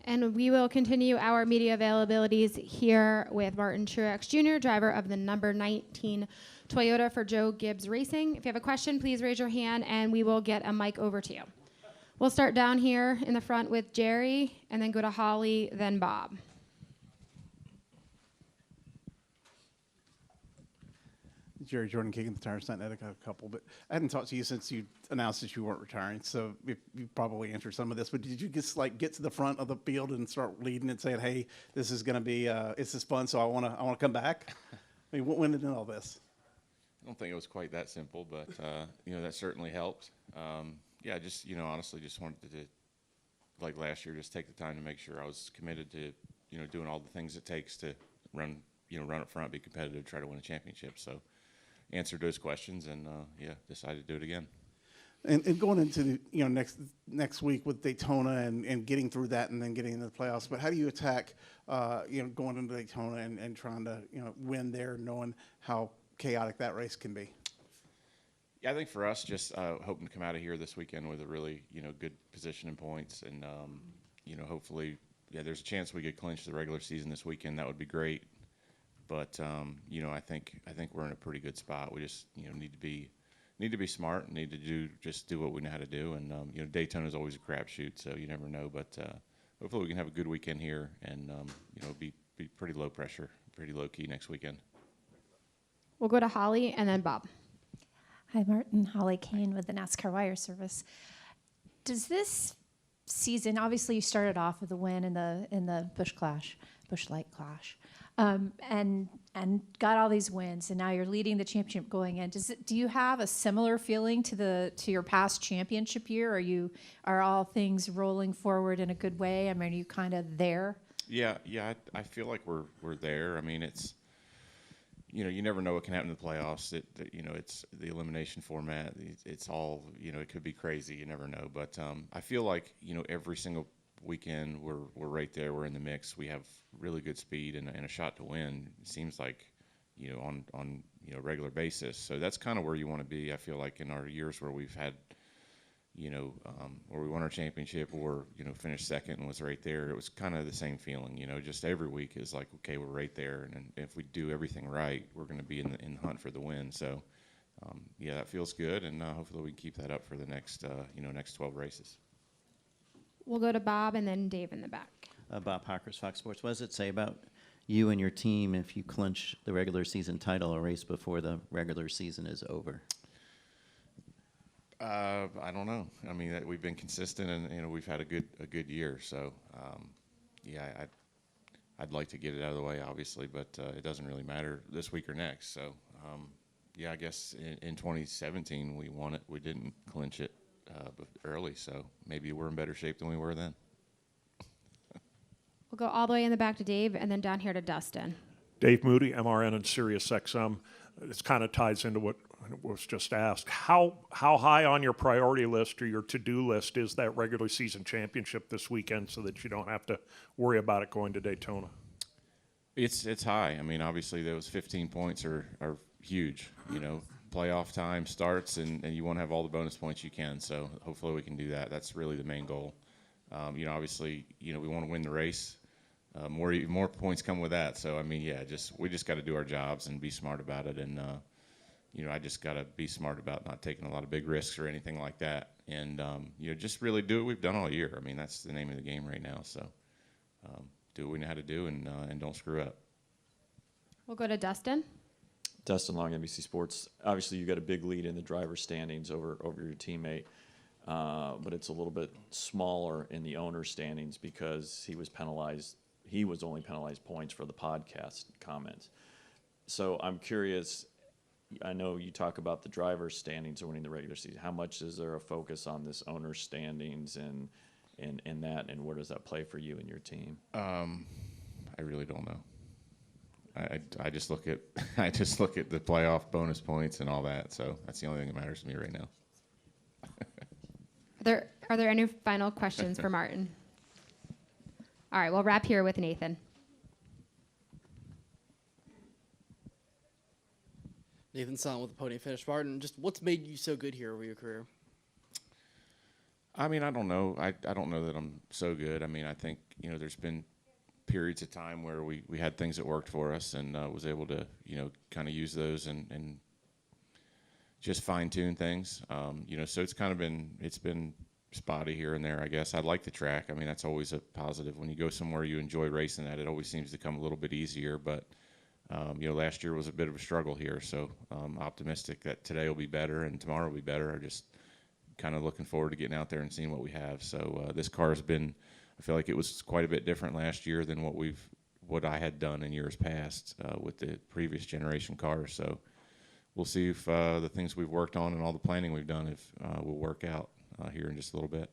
And we will continue our media availabilities here with Martin Truex Jr., driver of the number 19 Toyota for Joe Gibbs Racing. If you have a question, please raise your hand and we will get a mic over to you. We'll start down here in the front with Jerry and then go to Holly, then Bob. Jerry Jordan, kicking the tires, not a couple, but I hadn't talked to you since you announced that you weren't retiring, so you probably answered some of this, but did you just get to the front of the field and start leading and saying, hey, this is going to be, this is fun, so I want to come back? I mean, when did all this? I don't think it was quite that simple, but, that certainly helped. Just, honestly just wanted to, like last year, just take the time to make sure I was committed to, doing all the things it takes to run up front, be competitive, try to win a championship. So answered those questions and, decided to do it again. And going into the, next week with Daytona and getting through that and then getting into the playoffs, but how do you attack, going into Daytona and trying to, win there, knowing how chaotic that race can be? Yeah, I think for us, just hoping to come out of here this weekend with a really, good position and points, and hopefully, there's a chance we could clinch the regular season this weekend. That would be great. But I think we're in a pretty good spot. We just need to be smart, need to do what we know how to do, and Daytona is always a crapshoot, so you never know. But hopefully we can have a good weekend here, and be pretty low pressure, pretty low key next weekend. We'll go to Holly and then Bob. Hi, Martin. Holly Kane with the NASCAR Wire Service. Does this season, obviously you started off with a win in the Busch Light Clash, and got all these wins, and now you're leading the championship going in. Do you have a similar feeling to your past championship year? Are all things rolling forward in a good way? I mean, are you kind of there? Yeah. I feel like we're there. I mean, it's. You never know what can happen in the playoffs. It's the elimination format. It's all, it could be crazy. You never know. But I feel like, every single weekend we're right there. We're in the mix. We have really good speed and a shot to win. It seems like, on a regular basis. So that's kind of where you want to be. I feel like in our years where we've had, where we won our championship or, finished second and was right there, it was kind of the same feeling, just every week is like, okay, we're right there. And if we do everything right, we're going to be in the hunt for the win. So, that feels good. And hopefully we can keep that up for the next 12 races. We'll go to Bob and then Dave in the back. Bob Hawkers, Fox Sports. What does it say about you and your team if you clinch the regular season title a race before the regular season is over? I don't know. I mean, we've been consistent, and we've had a good year. So, I'd like to get it out of the way, obviously, but it doesn't really matter this week or next. So, I guess in 2017 we won it. We didn't clinch it early, so maybe we're in better shape than we were then. We'll go all the way in the back to Dave and then down here to Dustin. Dave Moody, MRN and Sirius XM. This kind of ties into what was just asked. How high on your priority list or your to-do list is that regular season championship this weekend so that you don't have to worry about it going to Daytona? It's high. I mean, obviously those 15 points are huge. Playoff time starts and you want to have all the bonus points you can. So hopefully we can do that. That's really the main goal. Obviously, we want to win the race. More points come with that. So I mean, we just got to do our jobs and be smart about it. And I just got to be smart about not taking a lot of big risks or anything like that. And just really do what we've done all year. I mean, that's the name of the game right now. So do what we know how to do and don't screw up. We'll go to Dustin. Dustin Long, NBC Sports. Obviously, you got a big lead in the driver's standings over your teammate, but it's a little bit smaller in the owner's standings because he was penalized. He was only penalized points for the podcast comments. So I'm curious. I know you talk about the driver's standings or winning the regular season. How much is there a focus on this owner's standings and that, and where does that play for you and your team? I really don't know. I just look at the playoff bonus points and all that. So that's the only thing that matters to me right now. Are there any final questions for Martin? All right, we'll wrap here with Nathan. Nathan Song with the Podium Finish. Martin, just what's made you so good here over your career? I mean, I don't know. I don't know that I'm so good. I mean, I think, there's been periods of time where we had things that worked for us and was able to, kind of use those and just fine tune things. So it's kind of been spotty here and there, I guess. I like the track. I mean, that's always a positive. When you go somewhere you enjoy racing at, it always seems to come a little bit easier. But, last year was a bit of a struggle here. So I'm optimistic that today will be better and tomorrow will be better. I just kind of looking forward to getting out there and seeing what we have. So this car has been, I feel like it was quite a bit different last year than what I had done in years past with the previous generation cars. So we'll see if the things we've worked on and all the planning we've done will work out here in just a little bit.